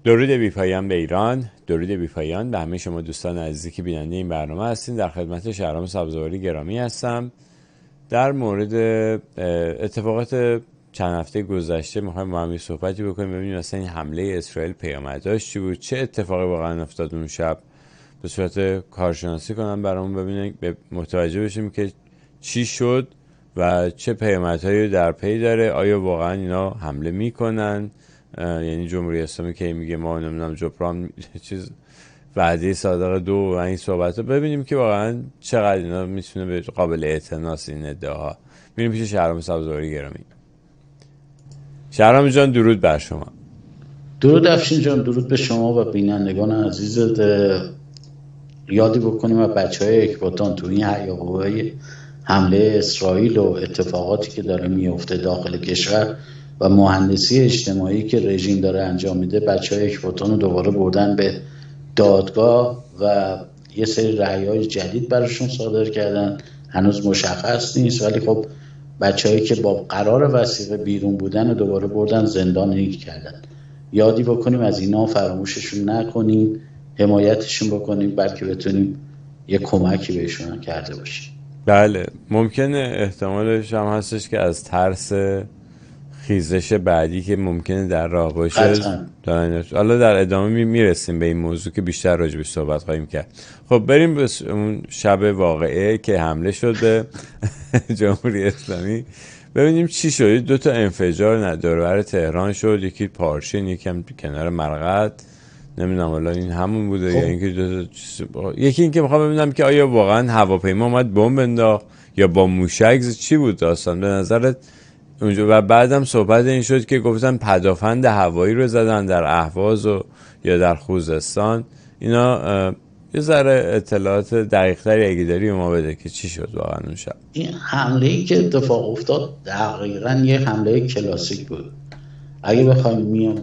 درود بی‌پایان به ایران، درود بی‌پایان به همه شما دوستان عزیزی که بیننده این برنامه هستین. در خدمت شهرام سبزواری گرامی هستم. در مورد اتفاقات چند هفته گذشته میخوایم با هم صحبتی بکنیم، ببینیم اصلا این حمله اسرائیل پیامدش چی بود، چه اتفاقی واقعا افتاد اون شب، به صورت کارشناسی کنم برامون ببینیم، متوجه بشیم که چی شد و چه پیامدهایی در پی داره. آیا واقعا اینا حمله میکنن؟ یعنی جمهوری اسلامی که میگه ما نمیدونم جبران چیز وعده صادق 2 و این صحبت رو ببینیم که واقعا چقدر اینا میتونه به قابل اعتناس این ادعاها. میریم پیش شهرام سبزواری گرامی. شهرام جان درود بر شما. درود افشین جان، درود به شما و بینندگان عزیزت. یادی بکنیم و بچهای اکباتان تو این هیاهوهای حمله اسرائیل و اتفاقاتی که داره میفته داخل کشور و مهندسی اجتماعی که رژیم داره انجام میده، بچهای اکباتان رو دوباره بردن به دادگاه و یه سری رأی‌های جدید براشون صادر کردن. هنوز مشخص نیست، ولی خب بچه‌هایی که با قرار وثیقه بیرون بودن رو دوباره بردن زندان نیک کردن. یادی بکنیم از اینا، فراموششون نکنیم، حمایتشون بکنیم، بلکه بتونیم یه کمکی بهشون کرده باشیم. بله، ممکنه احتمالش هم هستش که از ترس خیزش بعدی که ممکنه در راه باشه. حالا در ادامه میرسیم به این موضوع که بیشتر راجبش صحبت خواهیم کرد. خب بریم به اون شب واقعه که حمله شد به جمهوری اسلامی، ببینیم چی شد. 2 انفجار دور تهران شد، یکی پارچین، یکم کنار مرقد. نمیدونم حالا این همون بوده یا اینکه یکی اینکه میخوام ببینم که آیا واقعا هواپیما اومد بمب انداخت یا با موشک، چی بود داستان به نظرت اونجا؟ و بعدم صحبت این شد که گفتن پدافند هوایی رو زدن در اهواز و یا در خوزستان. اینا یه ذره اطلاعات دقیق‌تری اگه داری ما بده که چی شد واقعا اون شب. این حمله‌ای که اتفاق افتاد دقیقاً یه حمله کلاسیک بود. اگه بخوایم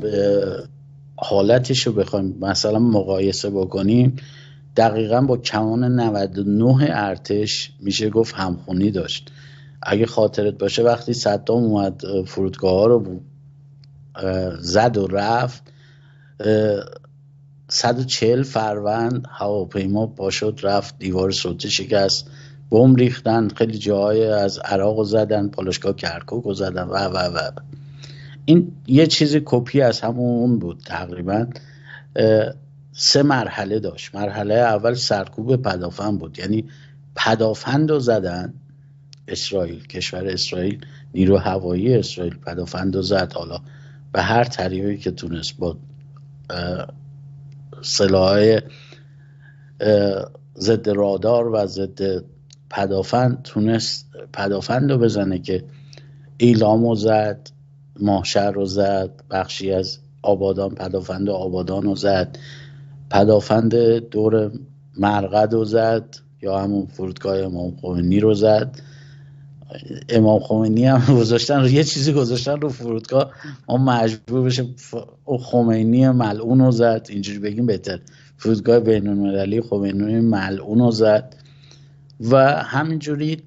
حالتش رو بخوایم مثلا مقایسه بکنیم، دقیقاً با کمان 99 ارتش میشه گفت همخونی داشت. اگه خاطرت باشه وقتی صدام اومد فرودگاه ها رو زد و رفت، 140 فروند هواپیما پاشد رفت، دیوار سوته شکست، بمب ریختن، خیلی جاهای از عراق رو زدن، پالایشگاه کرکوک رو زدن و این یه چیز کپی از همون بود. تقریبا 3 مرحله داشت. مرحله اول سرکوب پدافند بود، یعنی پدافند رو زدن. اسرائیل، کشور اسرائیل، نیرو هوایی اسرائیل پدافند رو زد، حالا به هر طریقی که تونست با سلاح‌های ضد رادار و ضد پدافند تونست پدافند رو بزنه که ایلام رو زد، ماهشهر رو زد، بخشی از آبادان، پدافند آبادان رو زد، پدافند دور مرقد رو زد یا همون فرودگاه امام خمینی رو زد. امام خمینی هم گذاشتن، یه چیزی گذاشتن رو فرودگاه ما مجبور بشه خمینی ملعون رو زد، اینجوری بگیم بهتر، فرودگاه بین‌المللی خمینی ملعون رو زد. و همینجوری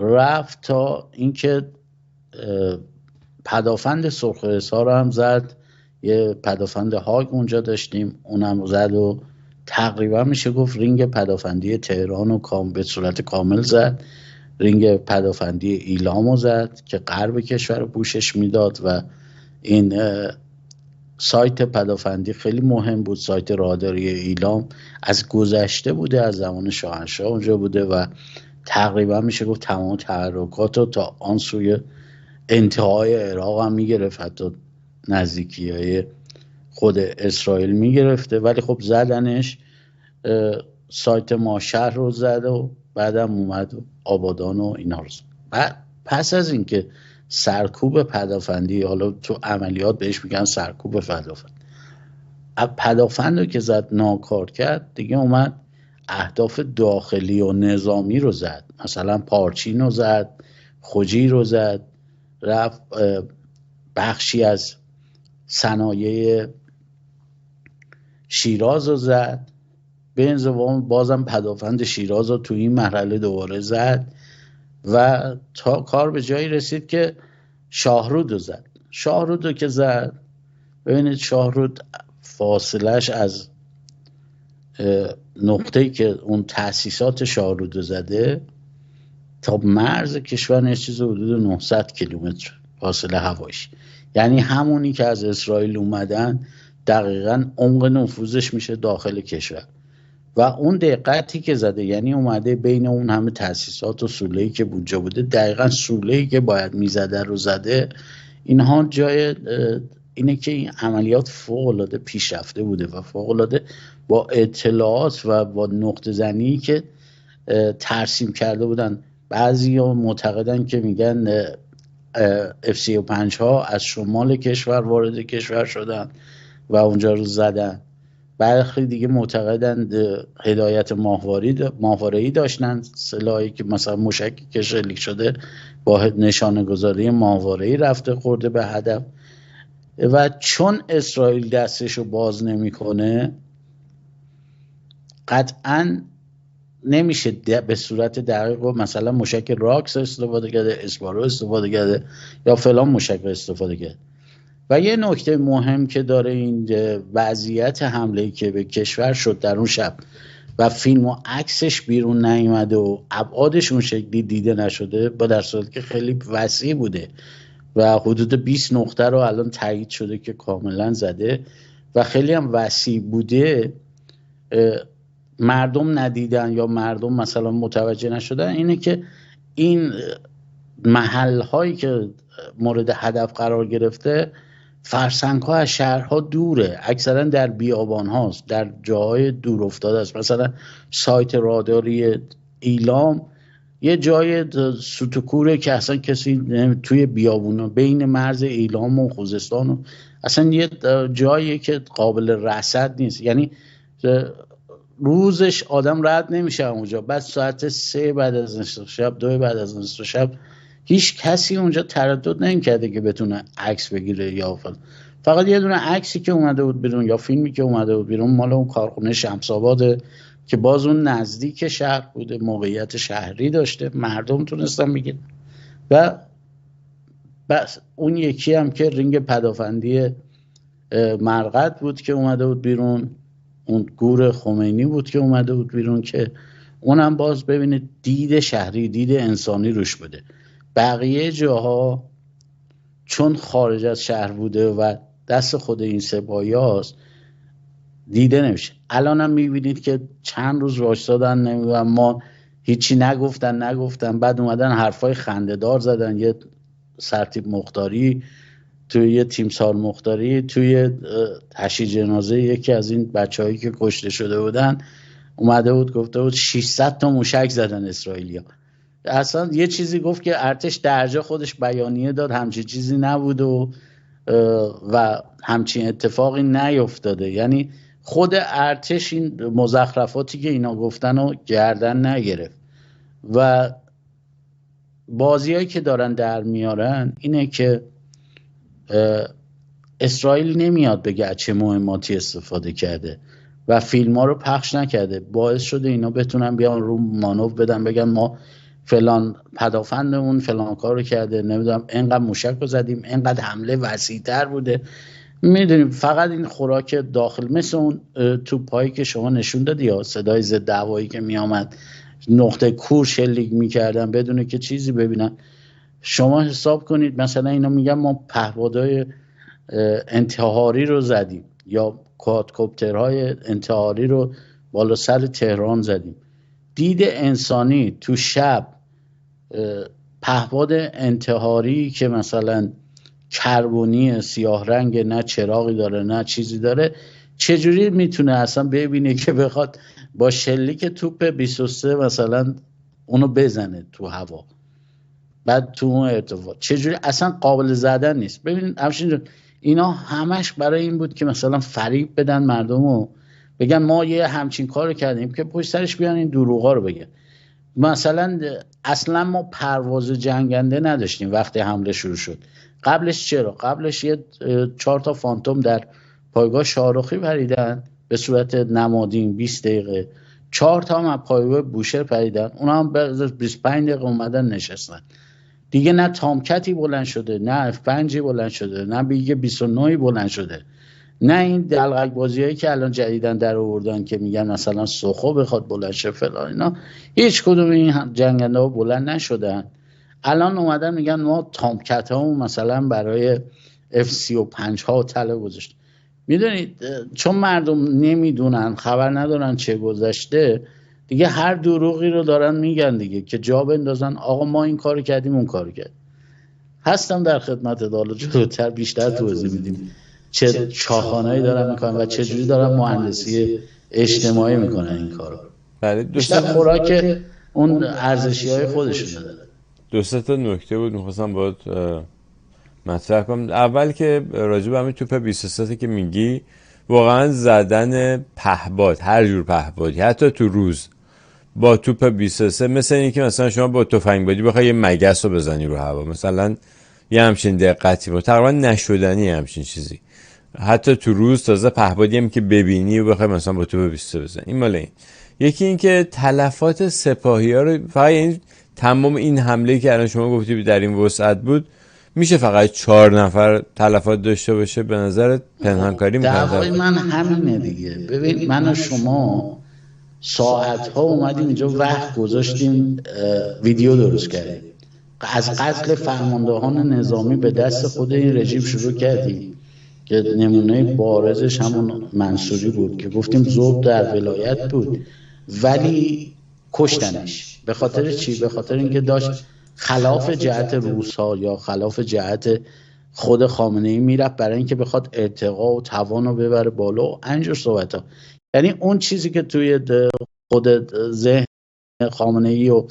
رفت تا اینکه پدافند سرخ رو هم زد. یه پدافند هاگ اونجا داشتیم، اونم زد و تقریبا میشه گفت رینگ پدافندی تهران رو به صورت کامل زد. رینگ پدافندی ایلام رو زد که غرب کشور پوشش میداد و این سایت پدافندی خیلی مهم بود. سایت راداری ایلام از گذشته بوده، از زمان شاهنشاه اونجا بوده و تقریبا میشه گفت تمام تحرکات رو تا آن سوی انتهای عراق هم میگرفت، حتی نزدیکی های خود اسرائیل میگرفته، ولی خب زدنش. سایت ماهشهر رو زد و بعدم اومد آبادان و اینا رو زد. پس از اینکه سرکوب پدافندی، حالا تو عملیات بهش میگن سرکوب پدافند رو که زد ناکار کرد، دیگه اومد اهداف داخلی و نظامی رو زد. مثلا پارچین رو زد، خوجی رو زد، رفت بخشی از صنایع شیراز رو زد، به انضمام بازم پدافند شیراز رو تو این مرحله دوباره زد و تا کار به جایی رسید که شاهرود رو زد. شاهرود رو که زد، ببینید شاهرود فاصلش از نقطه‌ای که اون تأسیسات شاهرود زده تا مرز کشور چیز حدود 900 کیلومتر فاصله هوایش، یعنی همونی که از اسرائیل اومدن دقیقاً عمق نفوذش میشه داخل کشور. و اون دقتی که زده، یعنی اومده بین اون همه تأسیسات و سوله‌ای که اونجا بوده، دقیقاً سوله‌ای که باید میزده رو زده. اینها جای اینه که این عملیات فوق‌العاده پیشرفته بوده و فوق‌العاده با اطلاعات و با نقطه زنی که ترسیم کرده بودن. بعضیا معتقدن که میگن F-35 ها از شمال کشور وارد کشور شدن و اونجا رو زدن. برخی دیگه معتقدن هدایت ماهواره‌ای داشتن، سلاحی که مثلا موشکی که شلیک شده با نشانه گذاری ماهواره‌ای رفته خورده به هدف. و چون اسرائیل دستشو باز نمیکنه، قطعاً نمیشه به صورت دقیق مثلا موشک راکس استفاده کرده، اسپارو استفاده کرده یا فلان موشک استفاده کرده. و یه نکته مهم که داره این وضعیت حمله‌ای که به کشور شد در اون شب و فیلم و عکسش بیرون نیومده و ابعادش اون شکلی دیده نشده، با در صورتی که خیلی وسیع بوده و حدود 20 نقطه رو الان تایید شده که کاملا زده و خیلی هم وسیع بوده، مردم ندیدن یا مردم مثلا متوجه نشدن، اینه که این محل هایی که مورد هدف قرار گرفته فرسنگ ها از شهرها دوره، اکثرا در بیابان هاست، در جاهای دور افتاده است. مثلا سایت راداری ایلام یه جای سوتوکوره که اصلا کسی توی بیابونا بین مرز ایلام و خوزستان و اصلا یه جایی که قابل رصد نیست، یعنی روزش آدم رد نمیشه اونجا. بعد ساعت 3 بعد از نصف شب، 2 بعد از نصف شب، هیچ کسی اونجا تردد نمی‌کرده که بتونه عکس بگیره یا فقط یه دونه عکسی که اومده بود بیرون یا فیلمی که اومده بود بیرون مال اون کارخونه شمس‌آباد که باز اون نزدیک شهر بوده، موقعیت شهری داشته، مردم تونستن بگیرن. و بس اون یکی هم که رینگ پدافندی مرقد بود که اومده بود بیرون، اون گور خمینی بود که اومده بود بیرون، که اونم باز ببینید دید شهری، دید انسانی روش بوده. بقیه جاها چون خارج از شهر بوده و دست خود این سپاهی هاست دیده نمیشه. الان هم میبینید که چند روز وایسادن، نمیدونم ما هیچی نگفتن بعد اومدن حرفای خنده‌دار زدن. یه سرتیپ مختاری توی یه تیمسار مختاری توی تشییع جنازه یکی از این بچه‌هایی که کشته شده بودن اومده بود گفته بود 600 تا موشک زدن اسرائیلیا. اصلا یه چیزی گفت که ارتش درجا خودش بیانیه داد همچین چیزی نبود و همچین اتفاقی نیفتاده. یعنی خود ارتش این مزخرفاتی که اینا گفتن رو گردن نگرفت. و بازیایی که دارن در میارن اینه که اسرائیل نمیاد بگه چه مهماتی استفاده کرده و فیلم ها رو پخش نکرده، باعث شده اینا بتونن بیان رو مانور بدن، بگن ما فلان پدافندمون فلان کار رو کرده، نمیدونم اینقدر موشک رو زدیم، اینقدر حمله وسیع‌تر بوده. میدونیم فقط این خوراک داخل، مثل اون توپایی که شما نشون دادی یا صدای ضد هوایی که میامد نقطه کور شلیک میکردن بدون که چیزی ببینن. شما حساب کنید مثلا اینا میگن ما پهپادهای انتحاری رو زدیم یا کوادکوپترهای انتحاری رو بالا سر تهران زدیم. دید انسانی تو شب پهپاد انتحاری که مثلا کربونی سیاه رنگ، نه چراغی داره نه چیزی داره، چجوری میتونه اصلا ببینه که بخواد با شلیک توپ 23 مثلا اونو بزنه تو هوا بعد تو اون ارتفاع؟ چجوری؟ اصلا قابل زدن نیست. ببینید همچنین اینا همش برای این بود که مثلا فریب بدن مردمو، بگن ما یه همچین کارو کردیم که پشت سرش بیان این دروغا رو بگن. مثلا اصلا ما پرواز جنگنده نداشتیم وقتی حمله شروع شد. قبلش چرا؟ قبلش یه 4 تا فانتوم در پایگاه شاهرخی پریدن به صورت نمادین 20 دقیقه، 4 تا هم از پایگاه بوشهر پریدن، اونا هم 25 دقیقه اومدن نشستن. دیگه نه تامکتی بلند شده، نه F5 بلند شده، نه بیگ 29 بلند شده، نه این دلغک بازی هایی که الان جدیدن در آوردن که میگن مثلا سخو بخواد بلند شه فلان اینا، هیچ کدوم این جنگنده ها بلند نشدن. الان اومدن میگن ما تامکت ها مثلا برای F-35 ها طلا گذاشت. میدونید چون مردم نمیدونن، خبر ندارن چه گذشته، دیگه هر دروغی رو دارن میگن دیگه که جا بندازن آقا ما این کارو کردیم اون کارو کرد. هستم در خدمت دالا، جلوتر بیشتر توضیح میدیم چه چاخانه‌ای دارن میکنن و چه جوری دارن مهندسی اجتماعی میکنن این کارو. بله بیشتر خوراک اون ارزشی های خودشون دارن. دو سه تا نکته بود میخواستم باید مطرح کنم. اول که راجع به همین توپ 23 که میگی، واقعا زدن پهباد، هر جور پهبادی، حتی تو روز با توپ 23 مثل اینی که مثلا شما با تفنگبادی بخوای یه مگس رو بزنی رو هوا، مثلا یه همچین دقتی بود، تقریبا نشدنی همچین چیزی. حتی تو روز تازه پهبادی هم که ببینی و بخوای مثلا با توپ 23 بزنی. این مال این. یکی این که تلفات سپاهی ها رو فقط، این تمام این حمله که الان شما گفتی در این وسعت بود، میشه فقط 4 نفر تلفات داشته باشه؟ به نظر پنهانکاری میکنه؟ دعوای من همینه دیگه. ببین من و شما ساعت ها اومدیم اینجا وقت گذاشتیم ویدیو درست کردیم، از قتل فرماندهان نظامی به دست خود این رژیم شروع کردیم که نمونه بارزش همون منصوری بود که گفتیم ذوب در ولایت بود ولی کشتنش. به خاطر چی؟ به خاطر اینکه داشت خلاف جهت روس‌ها یا خلاف جهت خود خامنه‌ای میرفت برای اینکه بخواد ارتقا و توان رو ببره بالا و اینجور صحبت‌ها. یعنی اون چیزی که توی خود ذهن خامنه‌ای و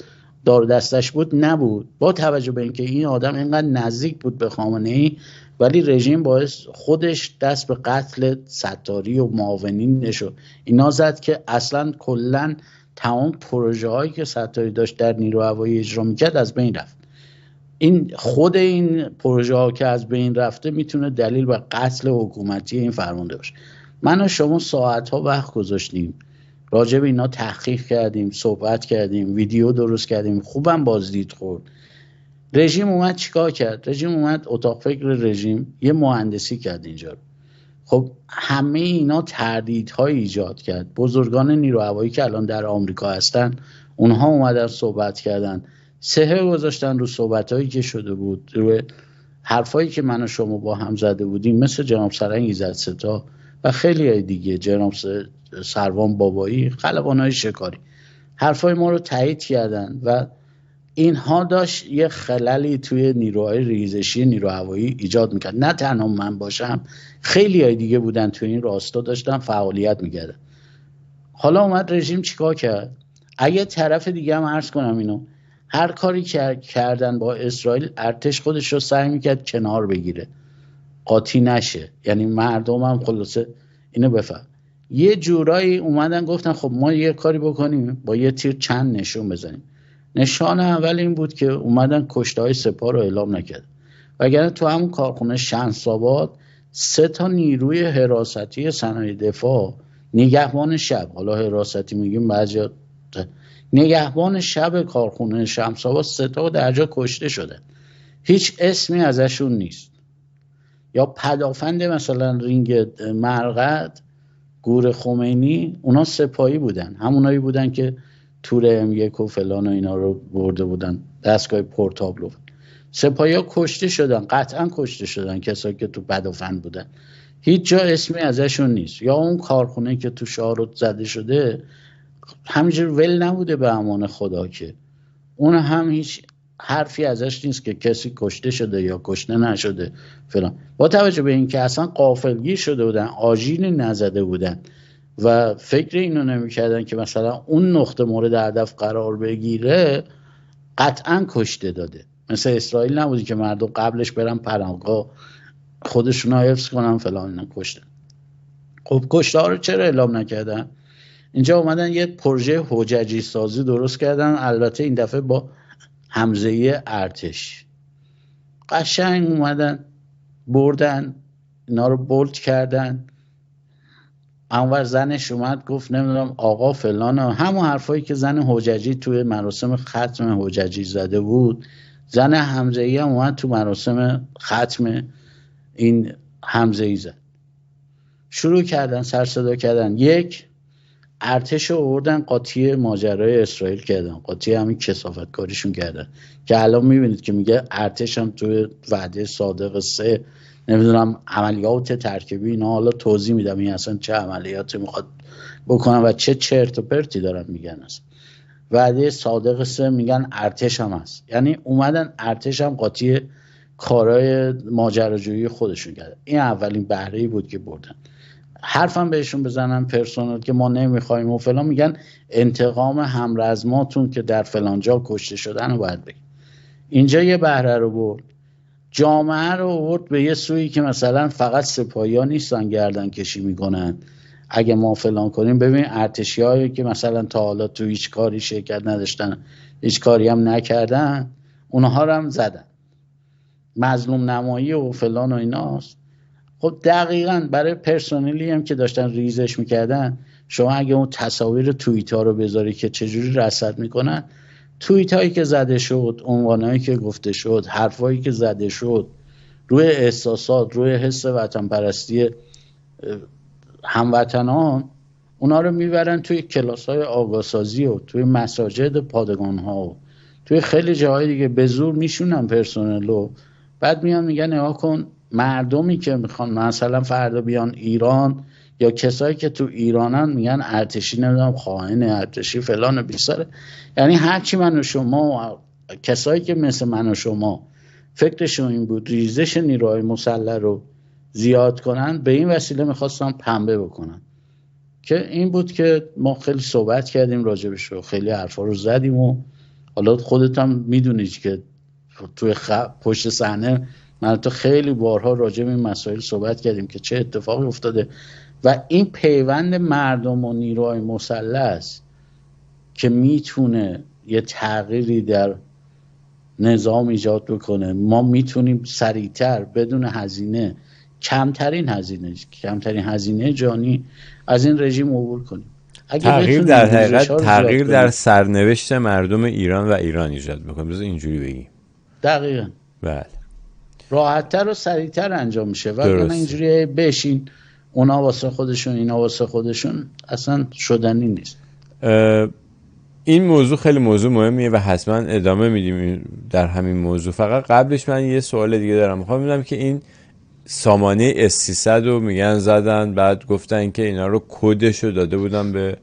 دار دستش بود نبود، با توجه به اینکه این آدم اینقدر نزدیک بود به خامنه‌ای ولی رژیم باعث خودش دست به قتل ستاری و معاونینش و اینا زد که اصلا کلا تمام پروژه هایی که ستاری داشت در نیرو هوایی اجرا میکرد از بین رفت. این خود این پروژه ها که از بین رفته میتونه دلیل به قتل حکومتی این فرمانده باشه. من و شما ساعت ها وقت گذاشتیم راجع به اینا تحقیق کردیم، صحبت کردیم، ویدیو درست کردیم، خوبم بازدید خورد. رژیم اومد چیکار کرد؟ رژیم اومد اتاق فکر رژیم یه مهندسی کرد اینجا رو. خب همه اینا تردیدهای ایجاد کرد. بزرگان نیرو هوایی که الان در آمریکا هستن اونها اومدن صحبت کردن، سحر گذاشتن رو صحبتایی که شده بود، رو حرفایی که من و شما با هم زده بودیم، مثل جناب سرنگ ایزدستا و خیلی دیگه، جناب سروان بابایی، خلبانای شکاری، حرفای ما رو تایید کردن و اینها داشت یه خللی توی نیروهای ریزشی نیرو هوایی ایجاد میکرد. نه تنها من باشم، خیلی های دیگه بودن توی این راستا داشتن فعالیت میکردن. حالا اومد رژیم چیکار کرد؟ اگه طرف دیگه هم عرض کنم اینو، هر کاری کردن با اسرائیل، ارتش خودش رو سعی میکرد کنار بگیره، قاطی نشه. یعنی مردم هم خلاصه اینو بفهم. یه جورایی اومدن گفتن خب ما یه کاری بکنیم، با یه تیر چند نشون بزنیم. نشان اول این بود که اومدن کشته‌های سپاه رو اعلام نکرد، وگرنه تو همون کارخونه شمس‌آباد 3 تا نیروی حراستی صنایع دفاع، نگهبان شب، حالا حراستی میگیم بعضیا، نگهبان شب کارخونه شمس‌آباد 3 تا در جا کشته شدن، هیچ اسمی ازشون نیست. یا پدافند مثلا رینگ مرقد گور خمینی، اونا سپاهی بودن، همونایی بودن که تور M1 و فلان و اینا رو برده بودن دستگاه پورتابلو. سپاهی ها کشته شدن، قطعا کشته شدن کسایی که تو پدافند بودن، هیچ جا اسمی ازشون نیست. یا اون کارخونه که تو شاهرود زده شده همینجور ول نبوده به امان خدا، که اون هم هیچ حرفی ازش نیست که کسی کشته شده یا کشته نشده فلان. با توجه به اینکه اصلا غافلگیر شده بودن، آژیری نزده بودن و فکر اینو نمی‌کردن که مثلا اون نقطه مورد هدف قرار بگیره، قطعا کشته داده. مثل اسرائیل نبودی که مردم قبلش برن پناهگاه خودشون رو حفظ کنن فلان، اینا کشتن. خب کشته ها رو چرا اعلام نکردن؟ اینجا اومدن یه پروژه حججی سازی درست کردن، البته این دفعه با حمزه ارتش. قشنگ اومدن بردن اینا رو بولد کردن. اونور زنش اومد گفت نمیدونم آقا فلان، همون حرفایی که زن حججی توی مراسم ختم حججی زده بود، زن حمزه‌ای هم اومد تو مراسم ختم این حمزه‌ای زد. شروع کردن سر صدا کردن. یک، ارتش رو آوردن قاطی ماجرای اسرائیل کردن، قاطی همین کثافتکاریشون کردن که الان میبینید که میگه ارتش هم توی وعده صادق 3 نمیدونم عملیات ترکیبی اینا، حالا توضیح میدم این اصلا چه عملیاتی میخواد بکنن و چه چرت و پرتی دارن میگن. اصلا وعده صادق 3 میگن ارتش هم هست، یعنی اومدن ارتش هم قاطی کارهای ماجراجویی خودشون کردن. این اولین بهره‌ای بود که بردن. حرفم بهشون بزنن پرسنل که ما نمیخوایم و فلان، میگن انتقام همرزماتون که در فلان جا کشته شدن رو باید بگیم. اینجا یه بهره رو برد، جامعه رو برد به یه سویی که مثلا فقط سپاهی ها نیستن گردن کشی میکنن اگه ما فلان کنیم. ببین ارتشی هایی که مثلا تا حالا تو هیچ کاری شرکت نداشتن، هیچ کاری هم نکردن، اونها رو هم زدن. مظلوم نمایی و فلان و ایناست. خب دقیقاً برای پرسنلی هم که داشتن ریزش میکردن، شما اگه اون تصاویر توییت ها رو بذاری که چجوری رصد میکنن، توییت هایی که زده شد، عنوانایی که گفته شد، حرفایی که زده شد، روی احساسات، روی حس وطن پرستی هموطنان، اونا رو میبرن توی کلاس های آگاهسازی و توی مساجد پادگان ها و توی خیلی جاهای دیگه به زور میشونن پرسنلو. بعد میان میگن نگاه کن مردمی که میخوان مثلا فردا بیان ایران یا کسایی که تو ایرانن میگن ارتشی نمیدونم خائن، ارتشی فلان و بیساره. یعنی هرچی من و شما کسایی که مثل من و شما فکرشون این بود ریزش نیروهای مسلح رو زیاد کنن، به این وسیله میخواستن پنبه بکنن. که این بود که ما خیلی صحبت کردیم راجبش و خیلی حرفا رو زدیم و حالا خودت هم میدونید که توی پشت صحنه من تو خیلی بارها راجع به این مسائل صحبت کردیم که چه اتفاقی افتاده و این پیوند مردم و نیروهای مسلح است که میتونه یه تغییری در نظام ایجاد بکنه. ما میتونیم سریعتر بدون هزینه، کمترین هزینه جانی از این رژیم عبور کنیم. تغییر در حقیقت تغییر در سرنوشت مردم ایران و ایران ایجاد بکنیم. بذار اینجوری بگیم. دقیقاً. بله. راحت‌تر و سریعتر انجام میشه. وگرنه اینجوری بشین اونا واسه خودشون اینا واسه خودشون اصلا شدنی نیست. این موضوع خیلی موضوع مهمیه و حتما ادامه میدیم در همین موضوع. فقط قبلش من یه سوال دیگه دارم. میخوام بدونم که این سامانه S300 رو میگن زدن، بعد گفتن که اینا رو کدش رو داده بودن به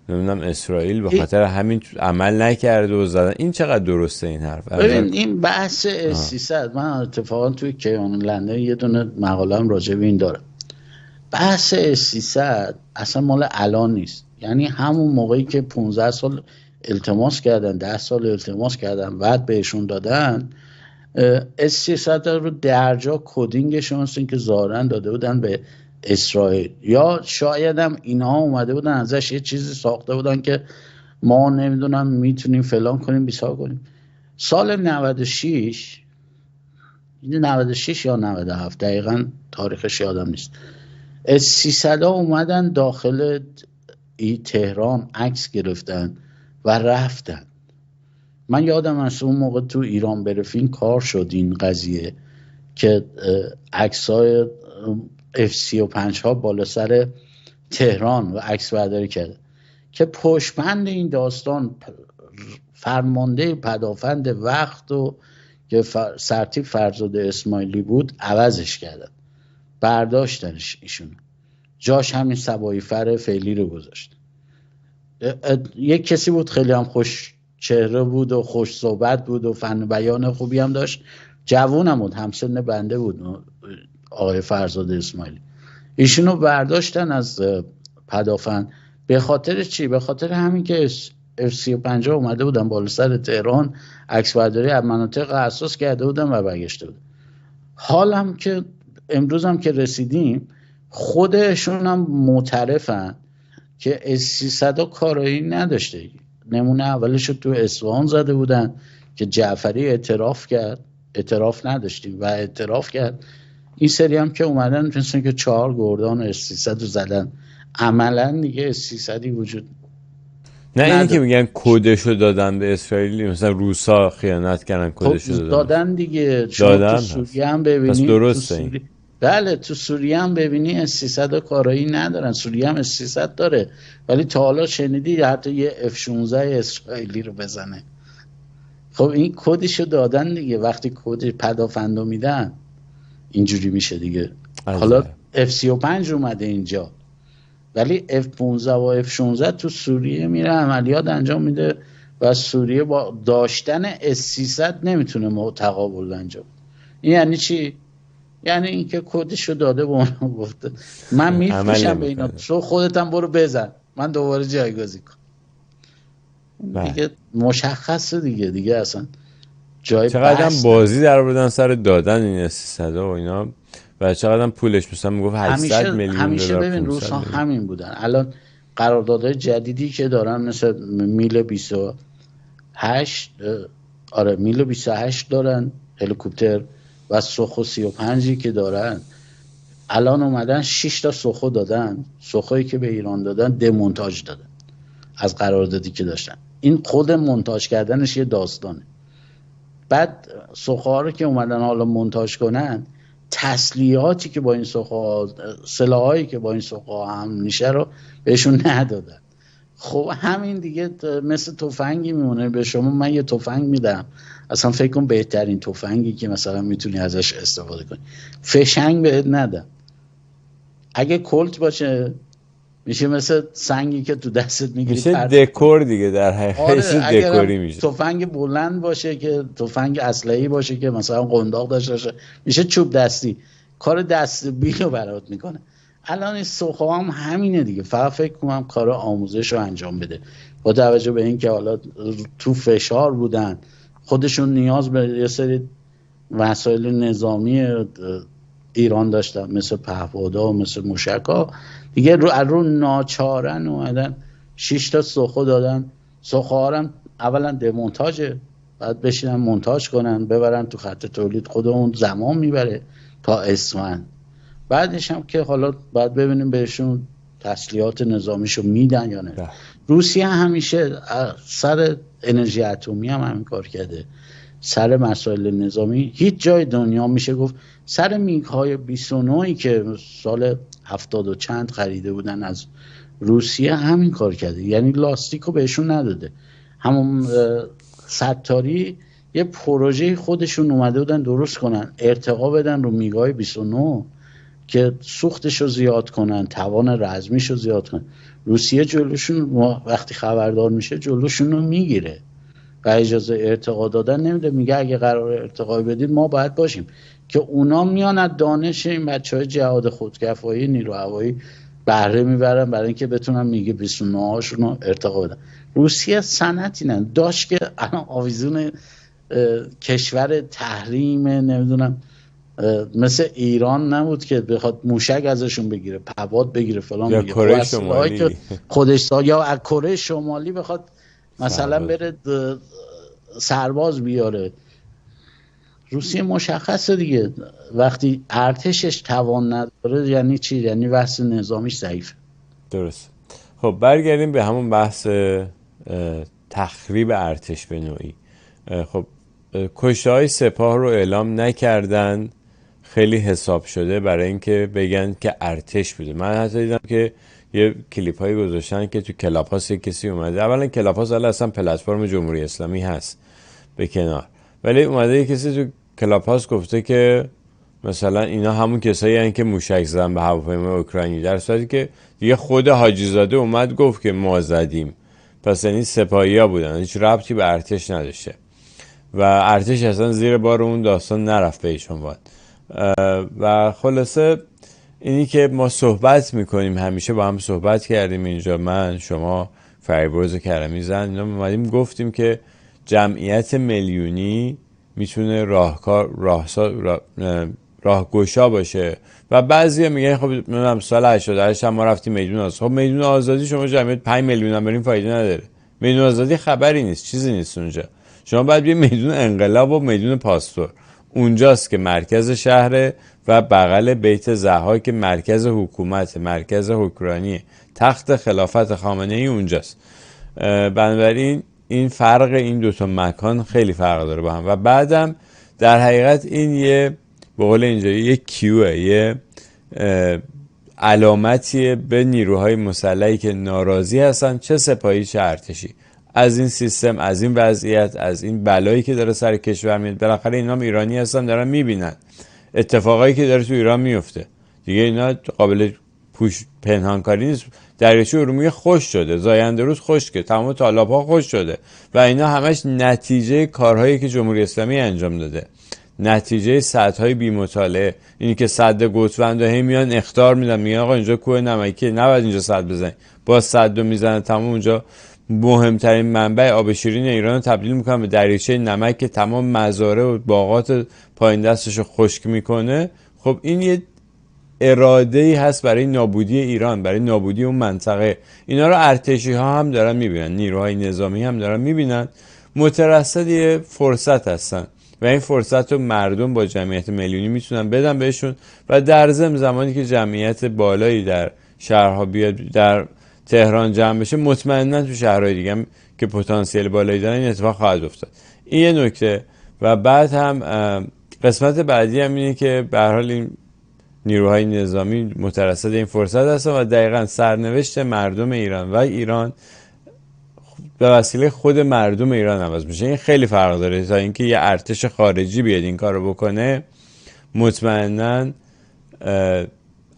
نمیدونم اسرائیل، به خاطر همین عمل نکرده و زدن. این چقدر درسته این حرف؟ ببین این بحث S300 من اتفاقا توی کیان لندن یه دونه مقاله هم راجع به این دارم. بحث S300 اصلا مال الان نیست، یعنی همون موقعی که 15 سال التماس کردن، 10 سال التماس کردن بعد بهشون دادن، S300 رو درجا کدینگشون هستن که ظاهرا داده بودن به اسرائیل، یا شاید هم اینها اومده بودن ازش یه چیزی ساخته بودن که ما نمیدونم میتونیم فلان کنیم بیسار کنیم. سال 96 یا 97 دقیقا تاریخش یادم نیست، S300 اومدن داخل تهران عکس گرفتن و رفتن. من یادم از اون موقع تو ایران برفین کار شد این قضیه که عکسای F-35 ها بالا سر تهران و عکس برداری کرده که پشتبند این داستان فرمانده پدافند وقت و که سرتیپ فرزاد اسماعیلی بود عوضش کردن، برداشتنش ایشون، جاش همین سبایی فر فعلی رو گذاشت. یک کسی بود خیلی هم خوش چهره بود و خوش صحبت بود و فن بیان خوبی هم داشت، جوون هم بود، همسن بنده بود آقای فرزاد اسماعیلی. ایشونو برداشتن از پدافند. به خاطر چی؟ به خاطر همین که F-35 اومده بودن بالا سر تهران عکس برداری از مناطق حساس کرده بودن و برگشته بودن. حالم که امروز هم که رسیدیم خودشون هم معترفن که S-300 کارایی نداشته. نمونه اولش رو تو اصفهان زده بودن که جعفری اعتراف نداشتیم و اعتراف کرد. این سری هم که اومدن مثلا که 4 گردان S-300 رو زدن، عملا دیگه S-300 وجود نه. این که میگن کدشو دادن به اسرائیلی، مثلا روسا خیانت کردن کدشو دادن دیگه. دادن تو سوریه هم ببینید، پس درسته این. بله تو سوریه هم ببینی S-300 کارایی ندارن، سوریه هم S-300 داره ولی تا حالا شنیدی حتی یه F-16 اسرائیلی رو بزنه؟ خب این کدشو دادن دیگه، وقتی کد پدافندو میدن اینجوری میشه دیگه. حالا F-35 اومده اینجا ولی F-15 و F-16 تو سوریه میره عملیات انجام میده و سوریه با داشتن S-300 نمیتونه تقابل انجام. این یعنی چی؟ یعنی اینکه کدشو داده به اونا گفته من میفروشم به اینا، تو خودت هم برو بزن من دوباره جایگزین کنم. دیگه مشخصه دیگه اصلا جای چقدر هم بازی در بردن سر دادن این S-300 و اینا و چقدر هم پولش مثلا میگفت 800 میلیون دلار. همیشه ببین روس‌ها همین بودن. الان قراردادهای جدیدی که دارن مثل میل 28 میل 28 دارن هلیکوپتر و سوخو 35 که دارن، الان اومدن 6 تا سوخو دادن، سوخویی که به ایران دادن دمونتاژ دادن از قراردادی که داشتن. این خود مونتاژ کردنش یه داستانه. بعد سوخوها رو که اومدن حالا مونتاژ کنن، تسلیحاتی که با این سوخوها، سلاحایی که با این سوخوها هم میشه رو بهشون ندادن. خب همین دیگه مثل تفنگی میمونه. به شما من یه تفنگ میدم، اصلا فکر کن بهترین تفنگی که مثلا میتونی ازش استفاده کنی، فشنگ بهت ندم. اگه کلت باشه میشه مثل سنگی که تو دستت میگیری، میشه دکور دیگه، در حقیقت دکوری میشه. تفنگ بلند باشه که تفنگ اسلحه‌ای باشه که مثلا قنداق داشته باشه میشه چوب دستی، کار دست بیلو برات میکنه. الان این سوخوها هم همینه دیگه، فقط فکر کنم کار آموزش رو انجام بده با توجه به اینکه حالا تو فشار بودن، خودشون نیاز به یه سری وسایل نظامی ایران داشتن مثل پهپادها مثل موشک‌ها دیگه، رو ناچارن اومدن 6 تا سوخو دادن. سوخوها هم اولا دمونتاژه، بعد بشینن مونتاژ کنن ببرن تو خط تولید، خودمون زمان میبره تا اسفند. بعدش هم که حالا بعد ببینیم بهشون تسلیحات نظامیشو میدن یا نه. روسیه همیشه سر انرژی اتمی هم همین کار کرده، سر مسائل نظامی هیچ جای دنیا میشه گفت سر میگ های 29 که سال 70 و چند خریده بودن از روسیه همین کار کرده، یعنی لاستیکو بهشون نداده. همون ستاری یه پروژه خودشون اومده بودن درست کنن، ارتقا بدن رو میگ های 29 که سوختشو زیاد کنن، توان رزمیشو زیاد کنن. روسیه جلوشون وقتی خبردار میشه جلوشون رو میگیره و اجازه ارتقا دادن نمیده، میگه اگه قرار ارتقا بدید ما باید باشیم، که اونا میان از دانش این بچهای جهاد خودکفایی نیرو هوایی بهره میبرن برای اینکه بتونن میگه 29 هاشون رو ارتقا بدن. روسیه صنعتی نه داشت که الان آویزون کشور تحریم نمیدونم مثل ایران نبود که بخواد موشک ازشون بگیره، پواد بگیره فلان یا بگیره، کره شمالی خودش یا از کره شمالی بخواد مثلا بره سرباز بیاره. روسیه مشخصه دیگه وقتی ارتشش توان نداره یعنی چی؟ یعنی بحث نظامیش ضعیفه. درست. خب برگردیم به همون بحث تخریب ارتش به نوعی. خب کشته‌های سپاه رو اعلام نکردن، خیلی حساب شده برای اینکه بگن که ارتش بوده. من حتی دیدم که یه کلیپ هایی گذاشتن که تو کلاپاس یک کسی اومده، اولا کلاپاس اصلا پلتفرم جمهوری اسلامی هست به کنار، ولی اومده یک کسی تو کلاپاس گفته که مثلا اینا همون کسایی هستن که موشک زدن به هواپیمای اوکراینی، در صورتی که دیگه خود حاجی زاده اومد گفت که ما زدیم. پس یعنی سپاهی‌ها بودن، هیچ ربطی به ارتش نداشته و ارتش اصلا زیر بار اون داستان نرفت بهشون واد. و خلاصه اینی که ما صحبت میکنیم، همیشه با هم صحبت کردیم اینجا، من شما فریبرز و کرمی زن اینا اومدیم گفتیم که جمعیت میلیونی میتونه راهگشا باشه و بعضیا میگن خب من سال 88 ما رفتیم میدون آزادی. خب میدون آزادی شما جمعیت 5 میلیون هم بریم فایده نداره. میدون آزادی خبری نیست، چیزی نیست اونجا. شما باید بیا میدون انقلاب و میدون پاستور، اونجاست که مرکز شهره و بغل بیت زهرا که مرکز حکومت، مرکز حکمرانی، تخت خلافت خامنه ای اونجاست. بنابراین این فرق این دوتا مکان خیلی فرق داره با هم و بعدم در حقیقت این یه به قول اینجا یه کیوه، یه علامتیه به نیروهای مسلحی که ناراضی هستن، چه سپاهی چه ارتشی، از این سیستم، از این وضعیت، از این بلایی که داره سر کشور میاد. بالاخره اینا هم ایرانی هستن، دارن میبینن اتفاقایی که داره تو ایران میفته دیگه. اینا قابل پنهانکاری نیست. دریاچه ارومیه خوش شده، زاینده رود خشکه، تمام تالاب‌ها خوش شده و اینا همش نتیجه کارهایی که جمهوری اسلامی انجام داده، نتیجه سدهای بی‌مطالعه. اینی که سد گوسفند هی میان اخطار میدن، میگن آقا اینجا کوه نمکیه نباید اینجا سد بزنید، با سد رو میزنن، تمام اونجا مهمترین منبع آب شیرین ایران رو تبدیل میکنن به دریاچه نمک که تمام مزارع و باغات پایین دستش رو خشک میکنه. خب این یه اراده‌ای هست برای نابودی ایران، برای نابودی اون منطقه. اینا رو ارتشی ها هم دارن میبینن، نیروهای نظامی هم دارن میبینن، مترصد یه فرصت هستن و این فرصت رو مردم با جمعیت میلیونی میتونن بدن بهشون و در ضمن زمانی که جمعیت بالایی در شهرها بیاد، در تهران جمع بشه، مطمئنا تو شهرهای دیگه هم که پتانسیل بالایی دارن این اتفاق خواهد افتاد. این یه نکته. و بعد هم قسمت بعدی هم اینه که به هر حال این نیروهای نظامی مترصد این فرصت هستن و دقیقاً سرنوشت مردم ایران و ایران به وسیله خود مردم ایران عوض میشه. این خیلی فرق داره تا اینکه یه ارتش خارجی بیاد این کارو بکنه. مطمئناً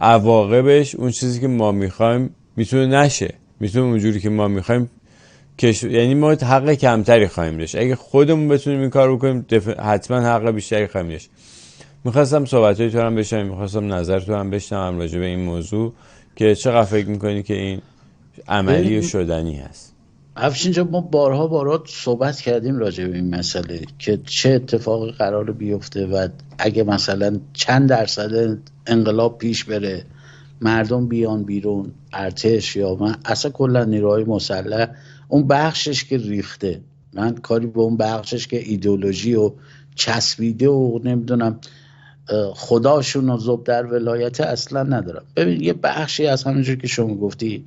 عواقبش اون چیزی که ما میخوایم میتونه نشه، میتونه اونجوری که ما میخوایم یعنی ما حق کمتری خواهیم داشت. اگه خودمون بتونیم این کارو بکنیم حتما حق بیشتری خواهیم داشت. میخواستم صحبتای تو هم بشنوم، میخواستم نظر تو هم بشنوم راجع به این موضوع که چقدر فکر میکنی که این عملی و شدنی هست. افشین جان، ما بارها صحبت کردیم راجع به این مسئله که چه اتفاقی قرار بیفته و اگه مثلا چند درصد انقلاب پیش بره، مردم بیان بیرون، ارتش یا من اصلا کلا نیروهای مسلح، اون بخشش که ریخته، من کاری به اون بخشش که ایدئولوژی و چسبیده و نمیدونم خداشون و زب در ولایت اصلا ندارم. ببین یه بخشی از همینجور که شما گفتی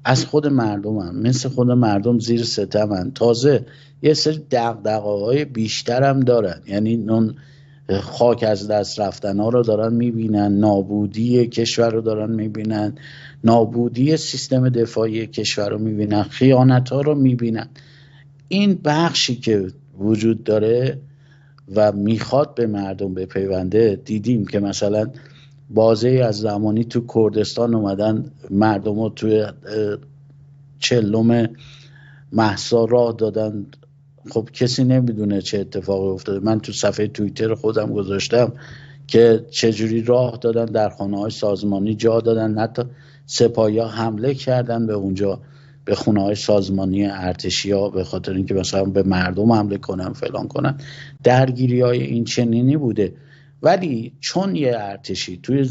از خود مردم هم، مثل خود مردم زیر ستمن، تازه یه سری دغدغه‌های بیشتر هم دارن، یعنی اون خاک از دست رفتن ها رو دارن میبینن، نابودی کشور رو دارن میبینن، نابودی سیستم دفاعی کشور رو میبینن، خیانت ها رو میبینن. این بخشی که وجود داره و میخواد به مردم بپیونده، دیدیم که مثلا بازه از زمانی تو کردستان اومدن مردم رو توی چلم مهسا راه دادن. خب کسی نمیدونه چه اتفاقی افتاده. من تو صفحه توییتر خودم گذاشتم که چجوری راه دادن، در خانه‌های سازمانی جا دادن، حتی سپاهی‌ها حمله کردن به اونجا، به خونه‌های سازمانی ارتشی‌ها، به خاطر اینکه مثلا به مردم حمله کنن فلان کنن. درگیری‌های این چنینی بوده. ولی چون یه ارتشی توی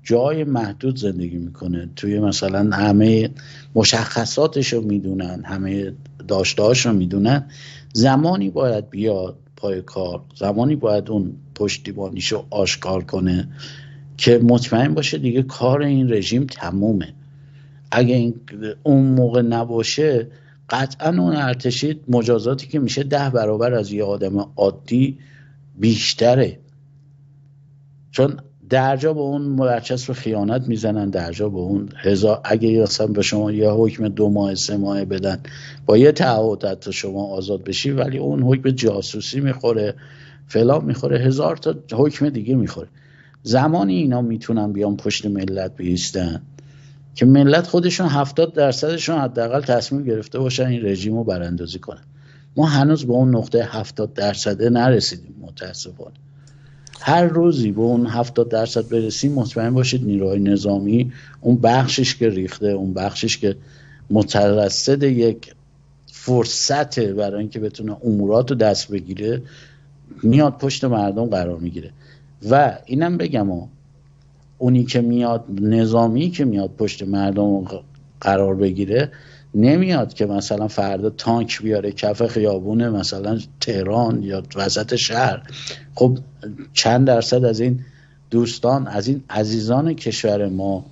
جای محدود زندگی میکنه، توی مثلا همه مشخصاتش رو میدونن، همه داشتهاش رو میدونن، زمانی باید بیاد پای کار، زمانی باید اون پشتیبانیش رو آشکار کنه که مطمئن باشه دیگه کار این رژیم تمومه. اگه اون موقع نباشه، قطعا اون ارتشی مجازاتی که میشه 10 برابر از یه آدم عادی بیشتره، چون درجا به اون برچسب خیانت میزنن، درجا به اون اگه اصلا به شما یه حکم 2 ماه 3 ماه بدن با یه تعهد حتی شما آزاد بشی، ولی اون حکم جاسوسی میخوره، فلان میخوره، 1000 تا حکم دیگه میخوره. زمانی اینا میتونن بیان پشت ملت بیستن که ملت خودشون 70% حداقل تصمیم گرفته باشن این رژیم رو براندازی کنن. ما هنوز به اون نقطه 70% نرسیدیم متاسفانه. هر روزی به اون 70% برسیم، مطمئن باشید نیروهای نظامی اون بخشش که ریخته، اون بخشش که مترصد یک فرصته برای اینکه بتونه امورات رو دست بگیره، میاد پشت مردم قرار میگیره. و اینم بگم اونی که میاد، نظامی که میاد پشت مردم قرار بگیره، نمیاد که مثلا فردا تانک بیاره کف خیابون مثلا تهران یا وسط شهر. خب چند درصد از این دوستان، از این عزیزان کشور ما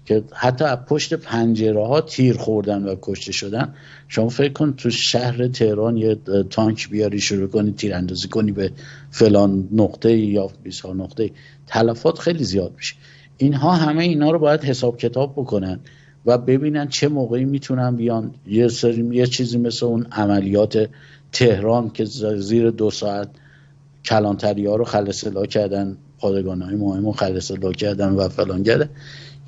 که حتی از پشت پنجره ها تیر خوردن و کشته شدن. شما فکر کن تو شهر تهران یه تانک بیاری شروع کنی تیراندازی کنی به فلان نقطه یا 20 نقطه، تلفات خیلی زیاد میشه. اینها همه اینا رو باید حساب کتاب بکنن و ببینن چه موقعی میتونن بیان یه چیزی مثل اون عملیات تهران که زیر 2 ساعت کلانتری ها رو خلسلا کردن، پادگان های مهم رو خلسلا کردن و فلان کردن،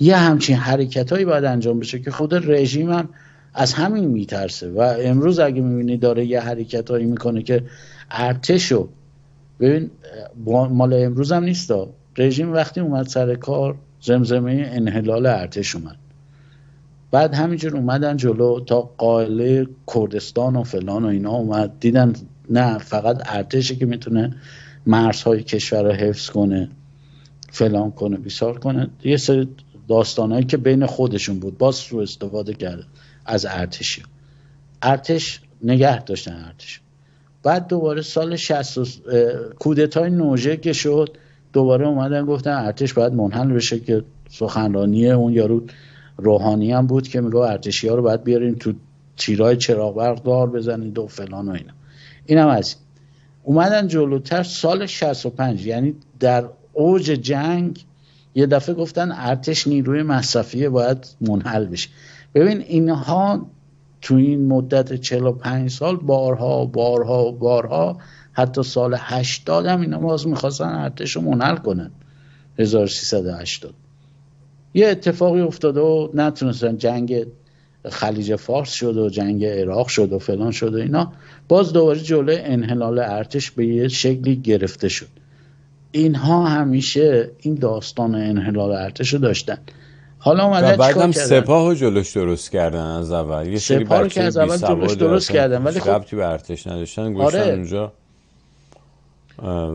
یه همچین حرکت هایی باید انجام بشه که خود رژیم هم از همین میترسه. و امروز اگه میبینی داره یه حرکت هایی میکنه که ارتشو، ببین مال امروز هم نیست، رژیم وقتی اومد سر کار زمزمه انحلال ارتش اومد، بعد همینجور اومدن جلو تا قائله کردستان و فلان و اینا اومد، دیدن نه فقط ارتشی که میتونه مرزهای کشور رو حفظ کنه، فلان کنه، بیسار کنه. یه سری داستانهایی که بین خودشون بود باز سوء استفاده کرده از ارتشی، ارتش نگه داشتن ارتش. بعد دوباره سال 60 کودتای نوژه که شد، دوباره اومدن گفتن ارتش باید منحل بشه، که سخنرانی اون یارو روحانی هم بود که میگه ارتشی ها رو باید بیارین تو تیرای چراغ برق دار بزنید و فلان و اینا. اینم از اومدن جلوتر سال 65، یعنی در اوج جنگ، یه دفعه گفتن ارتش نیروی مصرفیه باید منحل بشه. ببین اینها تو این مدت 45 سال بارها حتی سال 80 هم اینا باز میخواستن ارتش رو منحل کنن. 1380 یه اتفاقی افتاده و نتونستن، جنگ خلیج فارس شد و جنگ عراق شد و فلان شد و اینا، باز دوباره جلوی انحلال ارتش به یه شکلی گرفته شد. اینها همیشه این داستان انحلال ارتش رو داشتن. حالا اومدن بعدم سپاه رو جلوش درست کردن از اول، یه سری سپاه رو که از اول جلوش درست کردن ولی خب ربطی به ارتش نداشتن، گوشتن اونجا.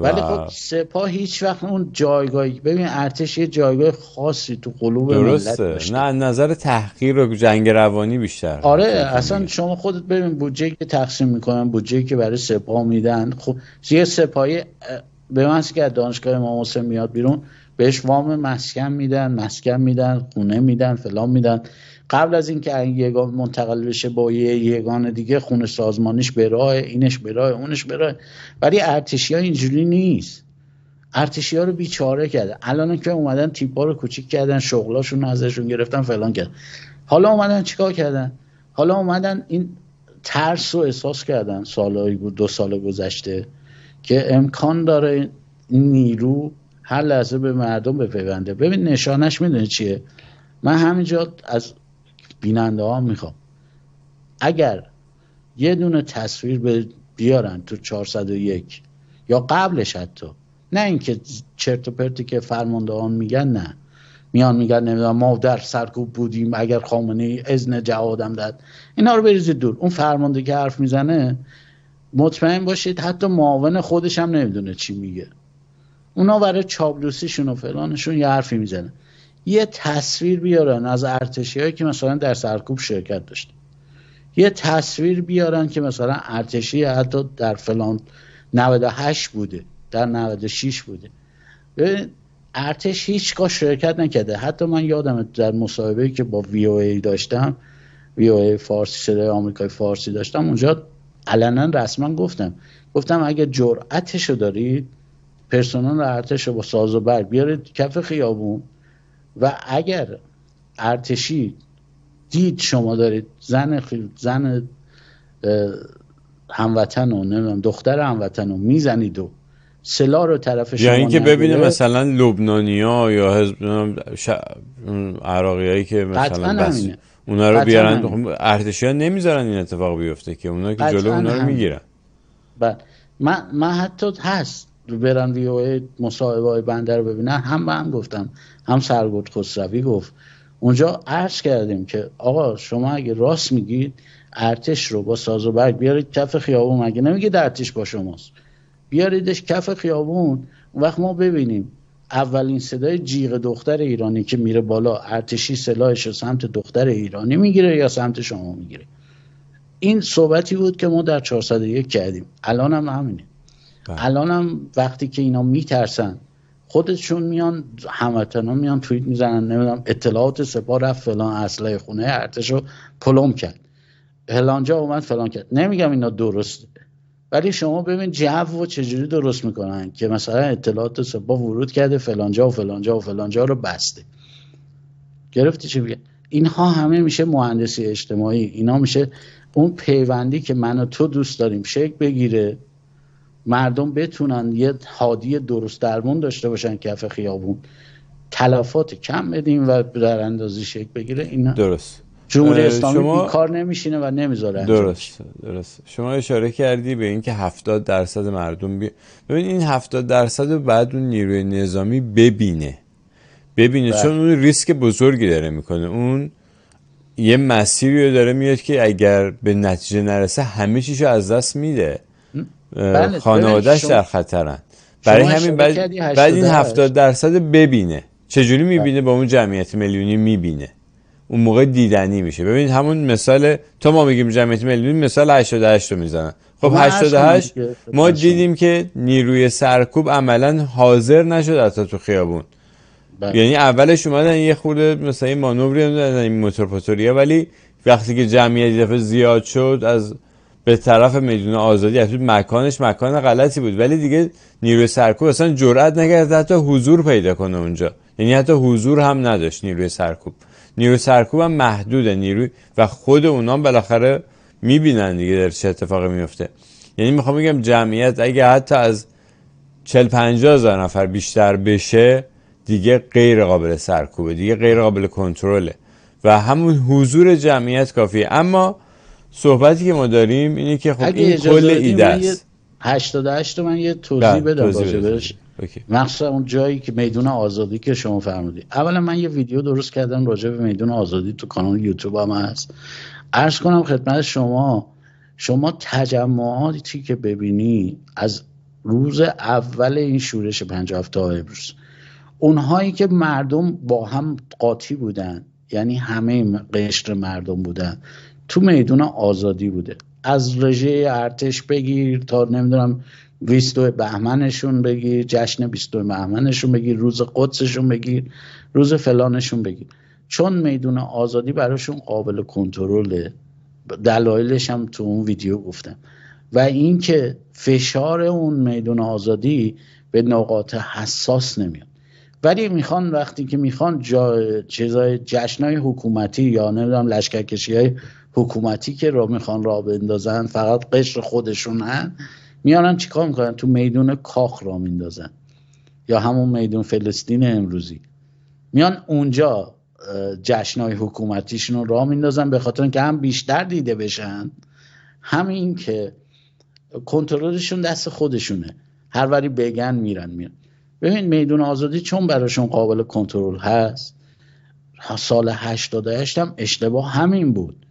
ولی خب سپاه هیچ وقت اون جایگاهی، ببین ارتش یه جایگاه خاصی تو قلوب ملت داشته. نه نظر تحقیر و جنگ روانی بیشتر. آره اصلا شما خودت ببین بودجه که تقسیم میکنن، بودجه که برای سپاه میدن، خب یه سپاهی به من که دانشگاه امام حسین میاد بیرون بهش وام مسکن میدن، خونه میدن، فلان میدن. قبل از اینکه این یگان منتقل بشه با یه یگان دیگه، خونه سازمانیش به راه، اینش به راه، اونش به راه. ولی ارتشی‌ها اینجوری نیست. ارتشی‌ها رو بیچاره کرده. الان که اومدن تیپا رو کوچیک کردن، شغلاشون ازشون گرفتن، فلان کردن. حالا اومدن چیکار کردن؟ حالا اومدن این ترس رو احساس کردن سالایی بود 2 سال گذشته که امکان داره نیرو هر لحظه به مردم بپیونده. ببین نشانش میدونی چیه؟ من همینجا از بیننده ها میخوام اگر یه دونه تصویر بیارن تو 401 یا قبلش، حتی نه اینکه چرت و پرتی که فرماندهان میگن، نه میان میگن نمیدونم ما در سرکوب بودیم اگر خامنه‌ای اذن جهادم داد، اینا رو بریزید دور. اون فرمانده که حرف میزنه مطمئن باشید حتی معاون خودش هم نمیدونه چی میگه. اونا برای چاپلوسیشون و فلانشون یه حرفی میزنن. یه تصویر بیارن از ارتشیایی که مثلا در سرکوب شرکت داشت، یه تصویر بیارن که مثلا ارتشی حتی در فلان 98 بوده، در 96 بوده. ارتش هیچگاه شرکت نکرده. حتی من یادم در مصاحبه‌ای که با VOA داشتم، VOA فارسی، صدای آمریکای فارسی داشتم، اونجا علنا رسما گفتم اگه جرأتشو دارید پرسنل ارتش رو با ساز و برگ بیارید کف خیابون و اگر ارتشی دید شما دارید زن هموطن و نمیدونم دختر هموطن رو میزنید و سلاح رو طرف شما، یا اینکه ببینه مثلا لبنانیا یا حزب عراقیایی که مثلا بس اونا رو بیارن، ارتشی‌ها نمیذارن این اتفاق بیفته که اونا که جلو اونا رو میگیرن. بعد من حتی هست برن وی مصاحبه‌های بنده رو ببینن، هم گفتم، هم سرگرد خسروی گفت اونجا، عرض کردیم که آقا شما اگه راست میگید ارتش رو با ساز و برگ بیارید کف خیابون، مگه نمیگید ارتش با شماست، بیاریدش کف خیابون، اون وقت ما ببینیم اولین صدای جیغ دختر ایرانی که میره بالا، ارتشی سلاحش رو سمت دختر ایرانی میگیره یا سمت شما میگیره. این صحبتی بود که ما در 401 کردیم. الان هم همینه. الان هم وقتی که اینا میترسن خودشون میان هموطنا میان توییت میزنن نمیدونم اطلاعات سپاه رفت فلان اسلحه خونه ارتشو پلم کرد، فلانجا اومد فلان کرد. نمیگم اینا درسته، ولی شما ببین جو و چجوری درست میکنن که مثلا اطلاعات سپاه ورود کرده فلانجا و فلانجا و فلانجا رو بسته. گرفتی چی میگه؟ اینها همه میشه مهندسی اجتماعی، اینا میشه اون پیوندی که من و تو دوست داریم شکل بگیره، مردم بتونن یه هادی درست درمون داشته باشن کف خیابون، تلفات کم بدیم و در اندازی شکل بگیره. اینا درست. جمهوری اسلامی شما بیکار نمیشینه و نمیذاره انجام بشه. درست. شما اشاره کردی به این که 70% مردم ببین این 70% رو بعد اون نیروی نظامی ببینه چون اون ریسک بزرگی داره میکنه، اون یه مسیری رو داره میاد که اگر به نتیجه نرسه همه چیشو از دست میده، خانواده‌اش در خطرن. برای همین بعد این 70% ببینه. چجوری میبینه؟ با اون جمعیت میلیونی میبینه، اون موقع دیدنی میشه. ببین همون مثال تو ما میگیم جمعیت میلیونی، مثال 88 رو میزنن. خب 88 ما دیدیم که نیروی سرکوب عملا حاضر نشد حتی تو خیابون. یعنی اولش اومدن یه خورده مثلا این مانوری دادن این موتورپاتوریا، ولی وقتی که جمعیت دفعه زیاد شد از به طرف میدون آزادی، اصلا مکان غلطی بود، ولی دیگه نیروی سرکوب اصلا جرئت نکرد حتی حضور پیدا کنه اونجا، یعنی حتی حضور هم نداشت نیروی سرکوب هم محدوده نیروی، و خود اونام بالاخره میبینن دیگه در چه اتفاقی میفته. یعنی میخوام بگم جمعیت اگه حتی از 40-50 هزار نفر بیشتر بشه دیگه غیر قابل سرکوبه، دیگه غیر قابل کنترله و همون حضور جمعیت کافیه. اما صحبتی که ما داریم اینه که خب این کل ایده است. 88 من یه توضیح بدم راجبش، مخصوصا اون جایی که میدون آزادی که شما فرمودید. اولا من یه ویدیو درست کردم راجع به میدون آزادی، تو کانال یوتیوب هم هست. عرض کنم خدمت شما تجمعاتی که ببینی از روز اول این شورش 57 تا امروز، اونهایی که مردم با هم قاطی بودن، یعنی همه قشر مردم بودن، تو میدون آزادی بوده. از رژه ارتش بگیر تا نمیدونم 22 بهمنشون بگیر، جشن 22 بهمنشون بگیر، روز قدسشون بگیر، روز فلانشون بگیر، چون میدون آزادی براشون قابل کنترله. دلایلش هم تو اون ویدیو گفتم. و این که فشار اون میدون آزادی به نقاط حساس نمیاد، ولی میخوان وقتی که میخوان چیزای جشنای حکومتی یا نمیدونم لشکرکشی‌های حکومتی که رو میخوان راه بندازن، فقط قشر خودشونن، میانن چیکار میکنن؟ تو میدون کاخ راه میندازن، یا همون میدون فلسطین امروزی، میان اونجا جشنای حکومتیشون رو راه میندازن، به خاطر اینکه هم بیشتر دیده بشن، همین که کنترلشون دست خودشونه، هر وری بگن میرن. ببین میدون آزادی چون براشون قابل کنترل هست، سال 88 هم اشتباه همین بود.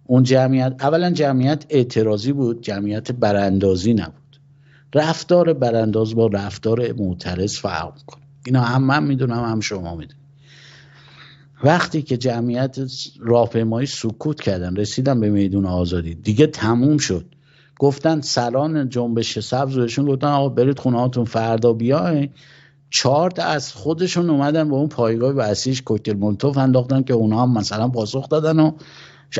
اون جمعیت اولا جمعیت اعتراضی بود، جمعیت براندازی نبود. رفتار برانداز با رفتار معترض فرق میکنه، اینا هم من میدونم هم شما میدونید. وقتی که جمعیت راهپیمایی سکوت کردن رسیدن به میدون آزادی، دیگه تموم شد. گفتن سران جنبش سبز بهشون گفتن آقا برید خونه هاتون، فردا بیاین. 4 تا از خودشون اومدن به اون پایگاه بسیج کوکتل مولوتوف انداختن که اونها هم مثلا پاسخ دادن و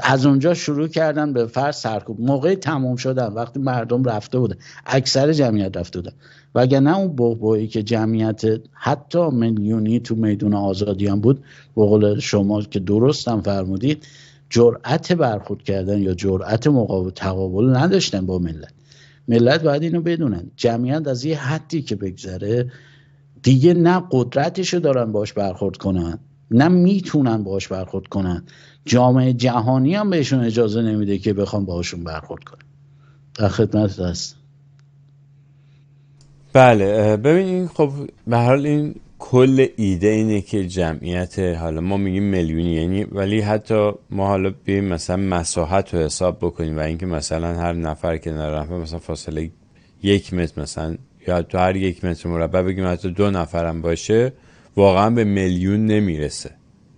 از اونجا شروع کردن به فرض سرکوب. موقع تموم شدن وقتی مردم رفته بودن، اکثر جمعیت رفته بودن، وگرنه اون بحبوحی که جمعیت حتی میلیونی تو میدون آزادی هم بود، به قول شما که درست هم فرمودید، جرأت برخورد کردن یا جرأت تقابل نداشتن با ملت باید اینو بدونن. جمعیت از یه حدی که بگذره دیگه نه قدرتشو دارن باش برخورد کنن، نه میتونن باش برخورد کنن. جامعه جهانی هم بهشون اجازه نمیده که بخوام باشون برخورد کنن. در خدمت هست. بله ببین این خب به هر حال این کل ایده اینه که جمعیت، حالا ما میگیم میلیونی، یعنی ولی حتی ما حالا بیایم مثلا مساحت رو حساب بکنیم و اینکه مثلا هر نفر که نفر مثلا فاصله 1 متر مثلا، یا تو هر 1 متر مربع بگیم حتی 2 نفرم باشه، واقعا به میلیون نمیرسه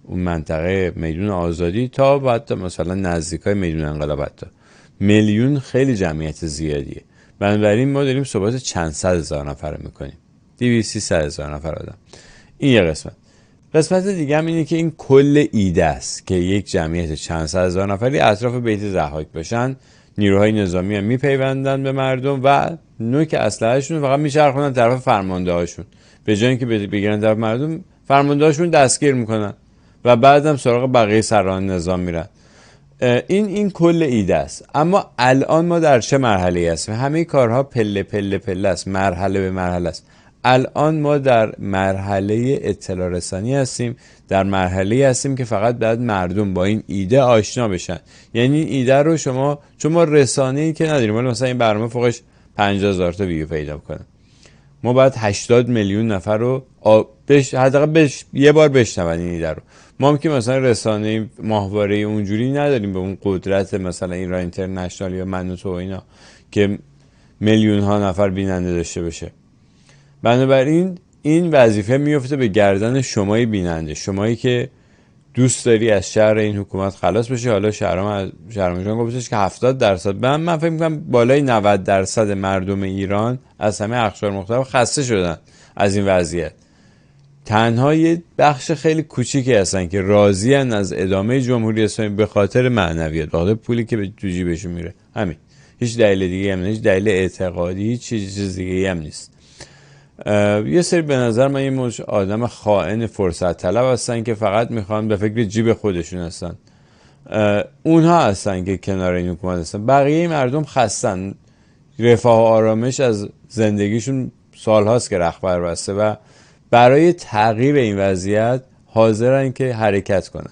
اون منطقه میدون آزادی، تا بعد مثلا نزدیکای میدون انقلاب. حتی میلیون خیلی جمعیت زیادیه، بنابراین ما داریم صحبت چند صد هزار نفر میکنیم. 200-300 هزار نفر آدم. این یه قسمت دیگه هم اینه که این کل ایده است که یک جمعیت چند صد هزار نفری اطراف بیت ضحاک باشن، نیروهای نظامی هم میپیوندن به مردم و نوک اسلحه‌شون فقط میچرخونن طرف فرمانده‌هاشون، به جای اینکه بگیرن طرف مردم فرمانده‌هاشون دستگیر میکنن و بعدم سراغ بقیه سران نظام میرن. این کل ایده است. اما الان ما در چه مرحله هستیم؟ همه کارها پله پله پله است، مرحله به مرحله است. الان ما در مرحله اطلاع رسانی هستیم، در مرحله هستیم که فقط باید مردم با این ایده آشنا بشن. یعنی این ایده رو چون ما رسانه‌ای که نداریم، ولی مثلا این برنامه فوقش 50,000 تا ویو پیدا کنه، ما باید 80 میلیون نفر رو حداقل یه بار بشنون این ایده رو. ما هم که مثلا رسانه ماهواره اونجوری نداریم به اون قدرت مثلا ایران اینترنشنال یا من و تو اینا که میلیون ها نفر بیننده داشته باشه. بنابراین این وظیفه میفته به گردن شمای بیننده، شمایی که دوست داری از شر این حکومت خلاص بشی. حالا شهرام جان گفتش که 70%، من فکر می‌کنم بالای 90% مردم ایران از همه اقشار مختلف خسته شدن از این وضعیت. تنها یه بخش خیلی کوچیکی هستن که راضی ان از ادامه جمهوری اسلامی به خاطر معنویات، به خاطر پولی که به جیبشون میره. همین، هیچ دلیل دیگه هم نیست، هیچ دلیل اعتقادی، هیچ چیز دیگه هم نیست. یه سری به نظر من یه آدم خائن فرصت طلب هستن که فقط میخوان به فکر جیب خودشون هستن. اونها هستن که کنار این حکومت هستن. بقیه مردم خستن، رفاه و آرامش از زندگیشون سالهاست که رخبر بسته و برای تغییر این وضعیت حاضرن که حرکت کنن،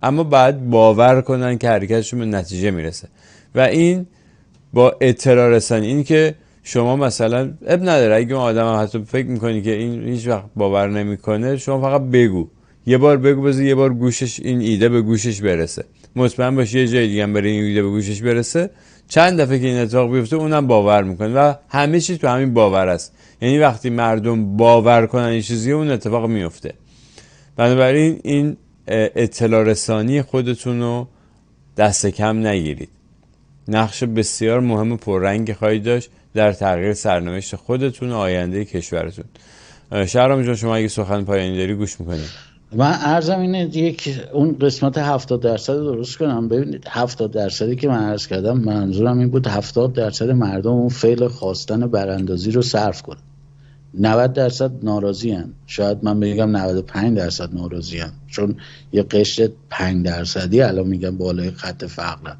اما بعد باور کنن که حرکتشون به نتیجه میرسه. و این با اطلاع رسانی، این که شما مثلا اب نداره اگه اون آدم حتی فکر میکنی که این هیچ وقت باور نمیکنه، شما فقط بگو، یه بار بگو، بذار یه بار گوشش این ایده به گوشش برسه، مطمئن باشی یه جای دیگه هم برای این ایده به گوشش برسه، چند دفعه که این اتفاق بیفته اونم باور میکنه و همه چیز تو همین باور است. یعنی وقتی مردم باور کنن این چیزی، اون اتفاق میفته. بنابراین این اطلاع رسانی خودتون رو دست کم نگیرید. نقش بسیار مهم و پررنگی خواهید داشت در تغییر سرنوشت خودتون و آینده کشورتون. شهرام جان، شما اگه سخن پایانی داری گوش میکنید. من عرضم اینه، اون قسمت 70% درست کنم. ببینید 70% که من عرض کردم، منظورم این بود 70% مردم اون فعل خواستن براندازی رو صرف کنن. 90% ناراضی هن. شاید من بگم 95% ناراضی هن، چون یه قشر 5% الان میگم بالای خط فقرن.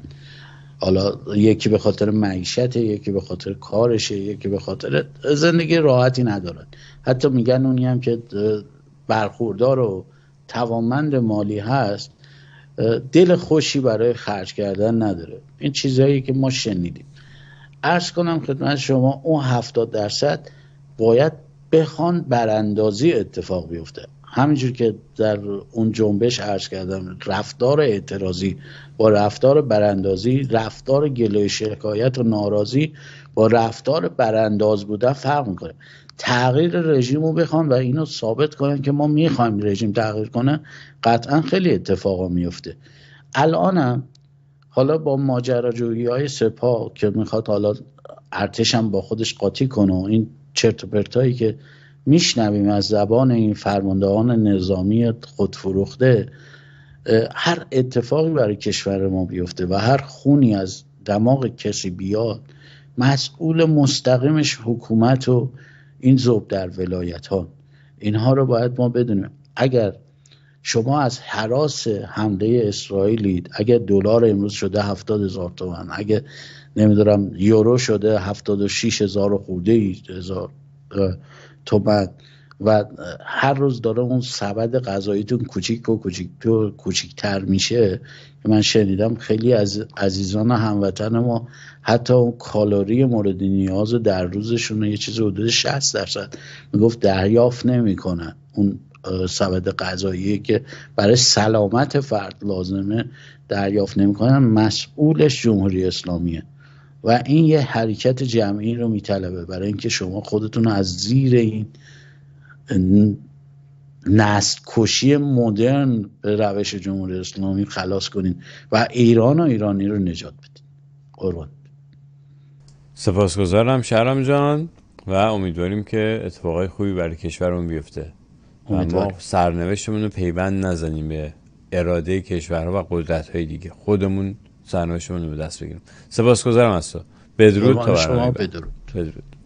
حالا یکی به خاطر معیشته، یکی به خاطر کارشه، یکی به خاطر زندگی راحتی ندارن. حتی میگن اونی هم که برخوردار و توانمند مالی هست، دل خوشی برای خرج کردن نداره. این چیزهایی که ما شنیدیم. عرض کنم خدمت شما، اون 70% باید بخوان براندازی اتفاق بیفته. همینجور که در اون جنبش عرض کردم، رفتار اعتراضی با رفتار براندازی، رفتار گله شکایت و ناراضی با رفتار برانداز بودن فرق میکنه. تغییر رژیم رو بخوان و اینو ثابت کنن که ما میخوایم رژیم تغییر کنه، قطعا خیلی اتفاقا میفته. الانم حالا با ماجراجویی های سپاه که میخواد حالا ارتش هم با خودش قاطی کنه و این چرت و پرتایی که میشنویم از زبان این فرماندهان نظامی خودفروخته، هر اتفاقی برای کشور ما بیفته و هر خونی از دماغ کسی بیاد، مسئول مستقیمش حکومت و این ذوب در ولایت ها. اینها رو باید ما بدونیم. اگر شما از هراس حمله اسرائیلید، اگر دلار امروز شده 70,000 تومان، اگر نمیدونم یورو شده 76,000 خورده هزار تومان و هر روز داره اون سبد غذاییتون کوچیکتر میشه، که من شنیدم خیلی از عزیزان هموطن ما حتی اون کالری مورد نیاز در روزشون یه چیز حدود 60% میگفت دریافت نمیکنن. اون سبد غذایی که برای سلامت فرد لازمه دریافت نمیکنن. مسئولش جمهوری اسلامیه و این یه حرکت جمعی رو میطلبه برای اینکه شما خودتون رو از زیر این نسل کشی مدرن به روش جمهوری اسلامی خلاص کنین و ایران و ایرانی رو نجات بدین. قربان. سپاسگزارم شهرام جان و امیدواریم که اتفاقای خوبی برای کشورمون بیفته و ما سرنوشتمون رو پیوند نزنیم به اراده کشورها و قدرت‌های دیگه، خودمون سرنوشتمون رو به دست بگیریم. سپاسگزارم از تو. بدرود تا برنامه بعد. بدرود. بدرود.